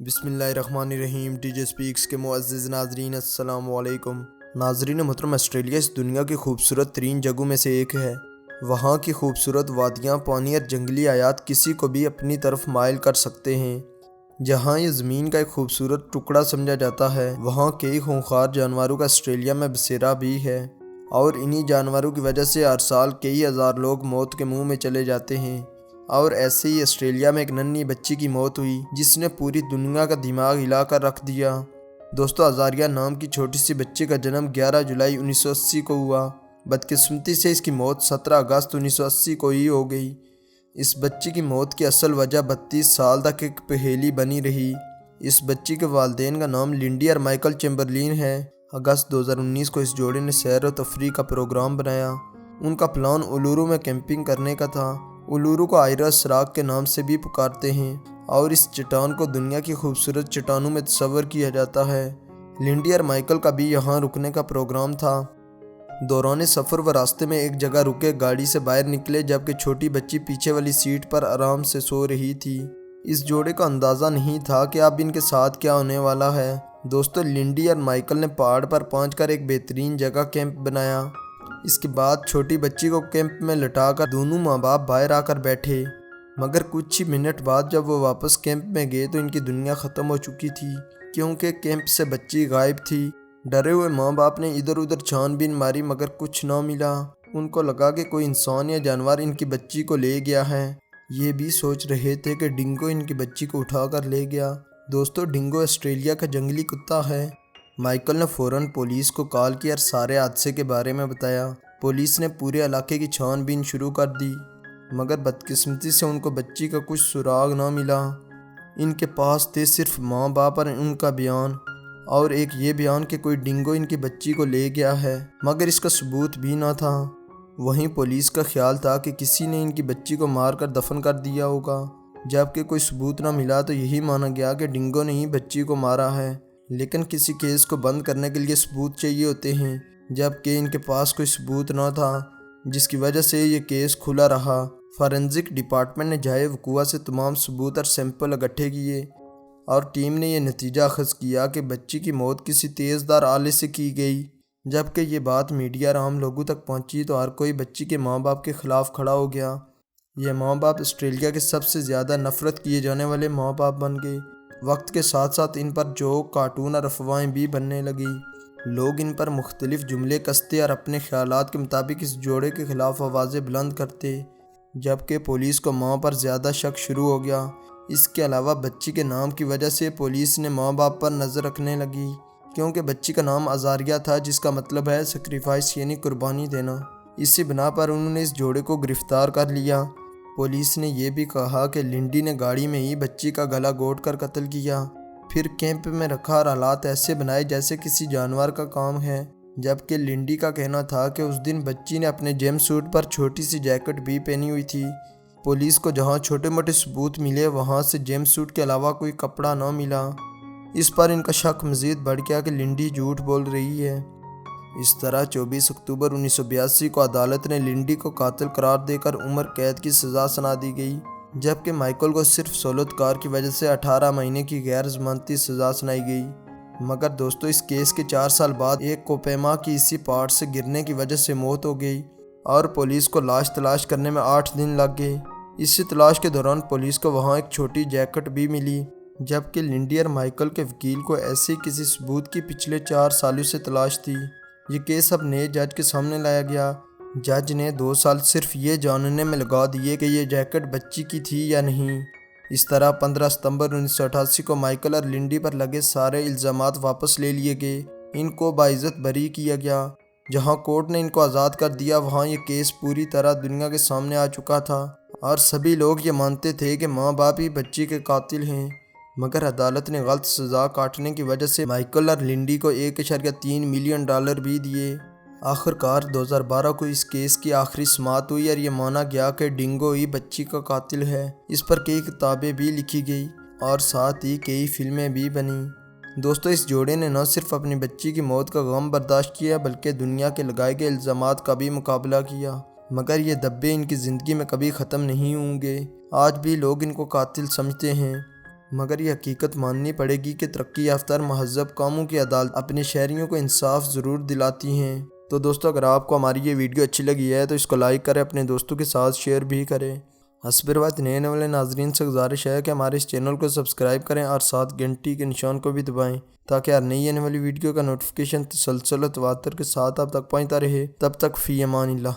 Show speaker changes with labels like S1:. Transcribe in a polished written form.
S1: بسم اللہ الرحمن الرحیم۔ ٹی جے سپیکس کے معزز ناظرین السلام علیکم۔ ناظرین محترم، آسٹریلیا اس دنیا کی خوبصورت ترین جگہوں میں سے ایک ہے۔ وہاں کی خوبصورت وادیاں، پانی اور جنگلی حیات کسی کو بھی اپنی طرف مائل کر سکتے ہیں۔ جہاں یہ زمین کا ایک خوبصورت ٹکڑا سمجھا جاتا ہے، وہاں کئی خونخوار جانوروں کا آسٹریلیا میں بسیرا بھی ہے، اور انہی جانوروں کی وجہ سے ہر سال کئی ہزار لوگ موت کے منہ میں چلے جاتے ہیں۔ اور ایسے ہی آسٹریلیا میں ایک ننھی بچی کی موت ہوئی جس نے پوری دنیا کا دماغ ہلا کر رکھ دیا۔ دوستو، ازاریہ نام کی چھوٹی سی بچی کا جنم 11 جولائی 1980 کو ہوا۔ بدقسمتی سے اس کی موت 17 اگست 1980 کو ہی ہو گئی۔ اس بچی کی موت کی اصل وجہ 32 سال تک ایک پہیلی بنی رہی۔ اس بچی کے والدین کا نام لنڈی اور مائیکل چیمبرلین ہے۔ اگست 2019 کو اس جوڑے نے سیر و تفریح کا پروگرام بنایا۔ ان کا پلان اولورو میں کیمپنگ کرنے کا تھا۔ اولورو کو آئرس سراغ کے نام سے بھی پکارتے ہیں، اور اس چٹان کو دنیا کی خوبصورت چٹانوں میں تصور کیا جاتا ہے۔ لنڈی اور مائیکل کا بھی یہاں رکنے کا پروگرام تھا۔ دوران سفر وہ راستے میں ایک جگہ رکے، گاڑی سے باہر نکلے، جبکہ چھوٹی بچی پیچھے والی سیٹ پر آرام سے سو رہی تھی۔ اس جوڑے کو اندازہ نہیں تھا کہ اب ان کے ساتھ کیا ہونے والا ہے۔ دوستو، لنڈی اور مائیکل نے پہاڑ پر پہنچ کر ایک بہترین جگہ کیمپ بنایا۔ اس کے بعد چھوٹی بچی کو کیمپ میں لٹا کر دونوں ماں باپ باہر آ کر بیٹھے، مگر کچھ ہی منٹ بعد جب وہ واپس کیمپ میں گئے تو ان کی دنیا ختم ہو چکی تھی، کیونکہ کیمپ سے بچی غائب تھی۔ ڈرے ہوئے ماں باپ نے ادھر ادھر چھان بین ماری، مگر کچھ نہ ملا۔ ان کو لگا کہ کوئی انسان یا جانور ان کی بچی کو لے گیا ہے۔ یہ بھی سوچ رہے تھے کہ ڈنگو ان کی بچی کو اٹھا کر لے گیا۔ دوستو، ڈنگو آسٹریلیا کا جنگلی کتا ہے۔ مائیکل نے فوراً پولیس کو کال کی اور سارے حادثے کے بارے میں بتایا۔ پولیس نے پورے علاقے کی چھان بین شروع کر دی، مگر بدقسمتی سے ان کو بچی کا کچھ سراغ نہ ملا۔ ان کے پاس تھے صرف ماں باپ اور ان کا بیان، اور ایک یہ بیان کہ کوئی ڈنگو ان کی بچی کو لے گیا ہے، مگر اس کا ثبوت بھی نہ تھا۔ وہیں پولیس کا خیال تھا کہ کسی نے ان کی بچی کو مار کر دفن کر دیا ہوگا۔ جبکہ کوئی ثبوت نہ ملا تو یہی مانا گیا کہ ڈنگو نے ہی بچی کو مارا ہے۔ لیکن کسی کیس کو بند کرنے کے لیے ثبوت چاہیے ہوتے ہیں، جبکہ ان کے پاس کوئی ثبوت نہ تھا، جس کی وجہ سے یہ کیس کھلا رہا۔ فورینزک ڈپارٹمنٹ نے جائے وقوع سے تمام ثبوت اور سیمپل اکٹھے کیے، اور ٹیم نے یہ نتیجہ اخذ کیا کہ بچی کی موت کسی تیز دھار آلے سے کی گئی۔ جبکہ یہ بات میڈیا اور عام لوگوں تک پہنچی تو ہر کوئی بچی کے ماں باپ کے خلاف کھڑا ہو گیا۔ یہ ماں باپ آسٹریلیا کے سب سے زیادہ نفرت کیے جانے والے ماں باپ بن گئے۔ وقت کے ساتھ ساتھ ان پر جوک، کارٹون اور افواہیں بھی بننے لگی۔ لوگ ان پر مختلف جملے کستے اور اپنے خیالات کے مطابق اس جوڑے کے خلاف آوازیں بلند کرتے، جبکہ پولیس کو ماں پر زیادہ شک شروع ہو گیا۔ اس کے علاوہ بچی کے نام کی وجہ سے پولیس نے ماں باپ پر نظر رکھنے لگی، کیونکہ بچی کا نام ازاریہ تھا، جس کا مطلب ہے سیکریفائس، یعنی قربانی دینا۔ اسی بنا پر انہوں نے اس جوڑے کو گرفتار کر لیا۔ پولیس نے یہ بھی کہا کہ لنڈی نے گاڑی میں ہی بچی کا گلا گھونٹ کر قتل کیا، پھر کیمپ میں رکھا اور حالات ایسے بنائے جیسے کسی جانور کا کام ہے۔ جبکہ لنڈی کا کہنا تھا کہ اس دن بچی نے اپنے جیمپ سوٹ پر چھوٹی سی جیکٹ بھی پہنی ہوئی تھی۔ پولیس کو جہاں چھوٹے موٹے ثبوت ملے، وہاں سے جیمپ سوٹ کے علاوہ کوئی کپڑا نہ ملا۔ اس پر ان کا شک مزید بڑھ گیا کہ لنڈی جھوٹ بول رہی ہے۔ اس طرح 24 اکتوبر 1982 کو عدالت نے لنڈی کو قاتل قرار دے کر عمر قید کی سزا سنا دی گئی، جبکہ مائیکل کو صرف سولوتکار کی وجہ سے 18 مہینے کی غیر ضمانتی سزا سنائی گئی۔ مگر دوستو، اس کیس کے 4 سال بعد ایک کوپیما کی اسی پہاڑ سے گرنے کی وجہ سے موت ہو گئی، اور پولیس کو لاش تلاش کرنے میں 8 دن لگ گئے۔ اسی تلاش کے دوران پولیس کو وہاں ایک چھوٹی جیکٹ بھی ملی، جبکہ لنڈی اور مائیکل کے وکیل کو ایسے کسی ثبوت کی پچھلے 4 سالوں سے تلاش تھی۔ یہ کیس اب نئے جج کے سامنے لایا گیا۔ جج نے 2 سال صرف یہ جاننے میں لگا دیے کہ یہ جیکٹ بچی کی تھی یا نہیں۔ اس طرح 15 ستمبر 1988 کو مائیکل اور لنڈی پر لگے سارے الزامات واپس لے لیے گئے۔ ان کو باعزت بری کیا گیا۔ جہاں کورٹ نے ان کو آزاد کر دیا، وہاں یہ کیس پوری طرح دنیا کے سامنے آ چکا تھا، اور سبھی لوگ یہ مانتے تھے کہ ماں باپ ہی بچی کے قاتل ہیں۔ مگر عدالت نے غلط سزا کاٹنے کی وجہ سے مائیکل اور لنڈی کو $1.3 ملین بھی دیے۔ آخرکار 2012 کو اس کیس کی آخری سماعت ہوئی اور یہ مانا گیا کہ ڈنگو ہی بچی کا قاتل ہے۔ اس پر کئی کتابیں بھی لکھی گئی اور ساتھ ہی کئی فلمیں بھی بنیں۔ دوستو، اس جوڑے نے نہ صرف اپنی بچی کی موت کا غم برداشت کیا، بلکہ دنیا کے لگائے گئے الزامات کا بھی مقابلہ کیا۔ مگر یہ دبے ان کی زندگی میں کبھی ختم نہیں ہوں گے۔ آج بھی لوگ ان کو قاتل سمجھتے ہیں، مگر یہ حقیقت ماننی پڑے گی کہ ترقی یافتہ مہذب قوموں کی عدالت اپنے شہریوں کو انصاف ضرور دلاتی ہیں۔ تو دوستو، اگر آپ کو ہماری یہ ویڈیو اچھی لگی ہے تو اس کو لائک کریں، اپنے دوستوں کے ساتھ شیئر بھی کریں۔ حسب روایت نئے آنے والے ناظرین سے گزارش ہے کہ ہمارے اس چینل کو سبسکرائب کریں اور ساتھ گھنٹی کے نشان کو بھی دبائیں تاکہ ہر نئی آنے والی ویڈیو کا نوٹیفیکیشن تسلسل و تواتر کے ساتھ آپ تک پہنچتا رہے۔ تب تک فی امان اللہ۔